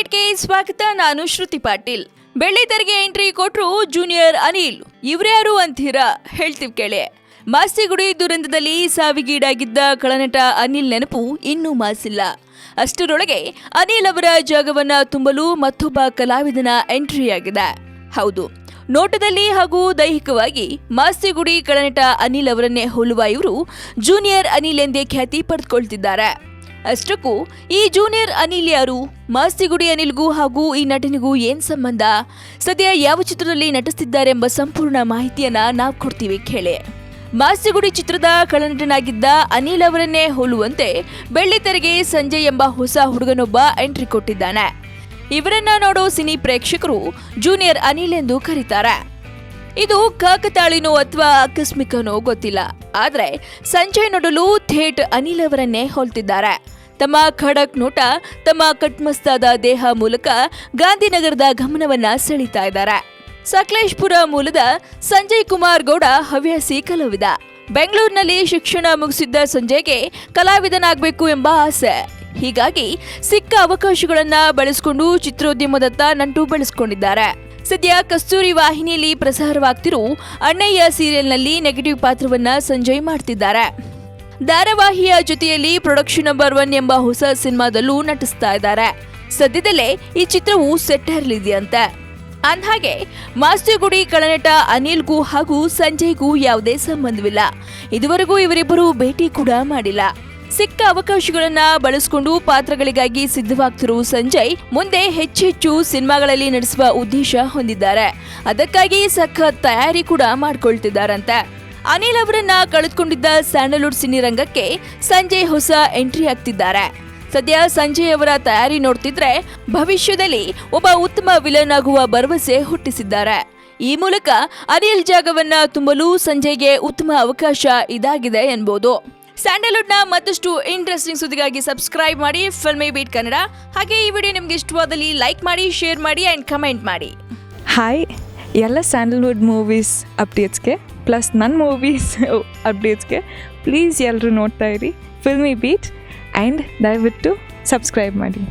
ಬೀಟ್ಗೆ ಸ್ವಾಗತ. ನಾನು ಶ್ರುತಿ ಪಾಟೀಲ್. ಬೆಳ್ಳಿ ತೆರೆಗೆ ಎಂಟ್ರಿ ಕೊಟ್ರು ಜೂನಿಯರ್ ಅನಿಲ್. ಇವ್ರ್ಯಾರು ಅಂತೀರಾ? ಹೇಳ್ತೀವಿ ಕೇಳಿ. ಮಾಸ್ತಿಗುಡಿ ದುರಂತದಲ್ಲಿ ಸಾವಿಗೀಡಾಗಿದ್ದ ಖಳನಟ ಅನಿಲ್ ನೆನಪು ಇನ್ನೂ ಮಾಸಿಲ್ಲ. ಅಷ್ಟರೊಳಗೆ ಅನಿಲ್ ಅವರ ಜಾಗವನ್ನ ತುಂಬಲು ಮತ್ತೊಬ್ಬ ಕಲಾವಿದನ ಎಂಟ್ರಿಯಾಗಿದೆ. ಹೌದು, ನೋಟದಲ್ಲಿ ಹಾಗೂ ದೈಹಿಕವಾಗಿ ಮಾಸ್ತಿಗುಡಿ ಖಳನಟ ಅನಿಲ್ ಅವರನ್ನೇ ಹೋಲುವ ಇವರು ಜೂನಿಯರ್ ಅನಿಲ್ ಎಂದೇ ಖ್ಯಾತಿ ಪಡೆದುಕೊಳ್ತಿದ್ದಾರೆ. ಅಷ್ಟಕ್ಕೂ ಈ ಜೂನಿಯರ್ ಅನಿಲ್ ಯಾರು? ಮಾಸ್ತಿಗುಡಿ ಅನಿಲ್ಗೂ ಹಾಗೂ ಈ ನಟನಿಗೂ ಏನ್ ಸಂಬಂಧ? ಸದ್ಯ ಯಾವ ಚಿತ್ರದಲ್ಲಿ ನಟಿಸ್ತಿದ್ದಾರೆ ಎಂಬ ಸಂಪೂರ್ಣ ಮಾಹಿತಿಯನ್ನ ನಾವು ಕೊಡ್ತೀವಿ ಕೇಳಿ. ಮಾಸ್ತಿಗುಡಿ ಚಿತ್ರದ ಖಳನಟನಾಗಿದ್ದ ಅನಿಲ್ ಅವರನ್ನೇ ಹೋಲುವಂತೆ ಬೆಳ್ಳಿತೆರೆಗೆ ಸಂಜಯ್ ಎಂಬ ಹೊಸ ಹುಡುಗನೊಬ್ಬ ಎಂಟ್ರಿ ಕೊಟ್ಟಿದ್ದಾನೆ. ಇವರನ್ನ ನೋಡೋ ಸಿನಿ ಪ್ರೇಕ್ಷಕರು ಜೂನಿಯರ್ ಅನಿಲ್ ಎಂದು ಕರೀತಾರೆ. ಇದು ಕಾಕತಾಳಿನೋ ಅಥವಾ ಆಕಸ್ಮಿಕನೋ ಗೊತ್ತಿಲ್ಲ, ಆದ್ರೆ ಸಂಜಯ್ ನೋಡಲು ಥೇಟ್ ಅನಿಲ್ ಅವರನ್ನೇ ಹೋಲ್ತಿದ್ದಾರೆ. ತಮ್ಮ ಖಡಕ್ ನೋಟ, ತಮ್ಮ ಕಟ್ಮಸ್ತಾದ ದೇಹ ಮೂಲಕ ಗಾಂಧಿನಗರದ ಗಮನವನ್ನ ಸೆಳೀತಾ ಇದ್ದಾರೆ. ಸಕಲೇಶ್ಪುರ ಮೂಲದ ಸಂಜಯ್ ಕುಮಾರ್ ಗೌಡ ಹವ್ಯಾಸಿ ಕಲಾವಿದ. ಬೆಂಗಳೂರಿನಲ್ಲಿ ಶಿಕ್ಷಣ ಮುಗಿಸಿದ್ದ ಸಂಜಯ್ಗೆ ಕಲಾವಿದನಾಗಬೇಕು ಎಂಬ ಆಸೆ. ಹೀಗಾಗಿ ಸಿಕ್ಕ ಅವಕಾಶಗಳನ್ನ ಬಳಸಿಕೊಂಡು ಚಿತ್ರೋದ್ಯಮದತ್ತ ನಂಟು ಬೆಳೆಸಿಕೊಂಡಿದ್ದಾರೆ. ಸದ್ಯ ಕಸ್ತೂರಿ ವಾಹಿನಿಯಲ್ಲಿ ಪ್ರಸಾರವಾಗ್ತಿರೋ ಅಣ್ಣಯ್ಯ ಸೀರಿಯಲ್ನಲ್ಲಿ ನೆಗೆಟಿವ್ ಪಾತ್ರವನ್ನ ಸಂಜಯ್ ಮಾಡ್ತಿದ್ದಾರೆ. ಧಾರಾವಾಹಿಯ ಜೊತೆಯಲ್ಲಿ ಪ್ರೊಡಕ್ಷನ್ ನಂಬರ್ 1 ಎಂಬ ಹೊಸ ಸಿನಿಮಾದಲ್ಲೂ ನಟಿಸ್ತಾ ಇದ್ದಾರೆ. ಸದ್ಯದಲ್ಲೇ ಈ ಚಿತ್ರವು ಸೆಟ್ ಏರಲಿದೆಯಂತೆ. ಅಂದ್ಹಾಗೆ ಮಾಸ್ತಿಗುಡಿ ಖಳನಟ ಅನಿಲ್ಗೂ ಹಾಗೂ ಸಂಜಯ್ಗೂ ಯಾವುದೇ ಸಂಬಂಧವಿಲ್ಲ. ಇದುವರೆಗೂ ಇವರಿಬ್ಬರು ಭೇಟಿ ಕೂಡ ಮಾಡಿಲ್ಲ. ಸಿಕ್ಕ ಅವಕಾಶಗಳನ್ನ ಬಳಸಿಕೊಂಡು ಪಾತ್ರಗಳಿಗಾಗಿ ಸಿದ್ಧವಾಗ್ತಿರುವ ಸಂಜಯ್ ಮುಂದೆ ಹೆಚ್ಚೆಚ್ಚು ಸಿನಿಮಾಗಳಲ್ಲಿ ನಟಿಸುವ ಉದ್ದೇಶ ಹೊಂದಿದ್ದಾರೆ. ಅದಕ್ಕಾಗಿ ಸಖತ್ ತಯಾರಿ ಕೂಡ ಮಾಡ್ಕೊಳ್ತಿದ್ದಾರಂತೆ. ಅನಿಲ್ ಅವರನ್ನ ಕಳೆದುಕೊಂಡಿದ್ದ ಸ್ಯಾಂಡಲ್ವುಡ್ ಸಿನಿರಂಗಕ್ಕೆ ಸಂಜಯ್ ಹೊಸ ಎಂಟ್ರಿ ಆಗ್ತಿದ್ದಾರೆ. ಸದ್ಯ ಸಂಜಯ್ ಅವರ ತಯಾರಿ ನೋಡ್ತಿದ್ರೆ ಭವಿಷ್ಯದಲ್ಲಿ ಒಬ್ಬ ಉತ್ತಮ ವಿಲನ್ ಆಗುವ ಭರವಸೆ ಹುಟ್ಟಿಸಿದ್ದಾರೆ. ಈ ಮೂಲಕ ಅನಿಲ್ ಜಾಗವನ್ನ ತುಂಬಲು ಸಂಜಯ್ಗೆ ಉತ್ತಮ ಅವಕಾಶ ಇದಾಗಿದೆ ಎನ್ಬೋದು. ಸ್ಯಾಂಡಲ್ವುಡ್ನ ಮತ್ತಷ್ಟು ಇಂಟ್ರೆಸ್ಟಿಂಗ್ ಸುದ್ದಿಗಾಗಿ ಸಬ್ಸ್ಕ್ರೈಬ್ ಮಾಡಿ ಫಿಲ್ಮಿ ಬೀಟ್ ಕನ್ನಡ. ಹಾಗೆ ಈ ವಿಡಿಯೋ ನಿಮ್ಗೆ ಇಷ್ಟವಾದಲ್ಲಿ ಲೈಕ್ ಮಾಡಿ, ಶೇರ್ ಮಾಡಿ ಆ್ಯಂಡ್ ಕಮೆಂಟ್ ಮಾಡಿ. ಹಾಯ್, ಎಲ್ಲ ಸ್ಯಾಂಡಲ್ವುಡ್ ಮೂವೀಸ್ ಅಪ್ಡೇಟ್ಸ್ಗೆ ಪ್ಲಸ್ ನನ್ನ ಮೂವೀಸ್ ಅಪ್ಡೇಟ್ಸ್ಗೆ ಪ್ಲೀಸ್ ಎಲ್ಲರೂ ನೋಡ್ತಾ ಇರಿ ಫಿಲ್ಮಿ ಬೀಟ್ ಆ್ಯಂಡ್ ದಯವಿಟ್ಟು ಸಬ್ಸ್ಕ್ರೈಬ್ ಮಾಡಿ.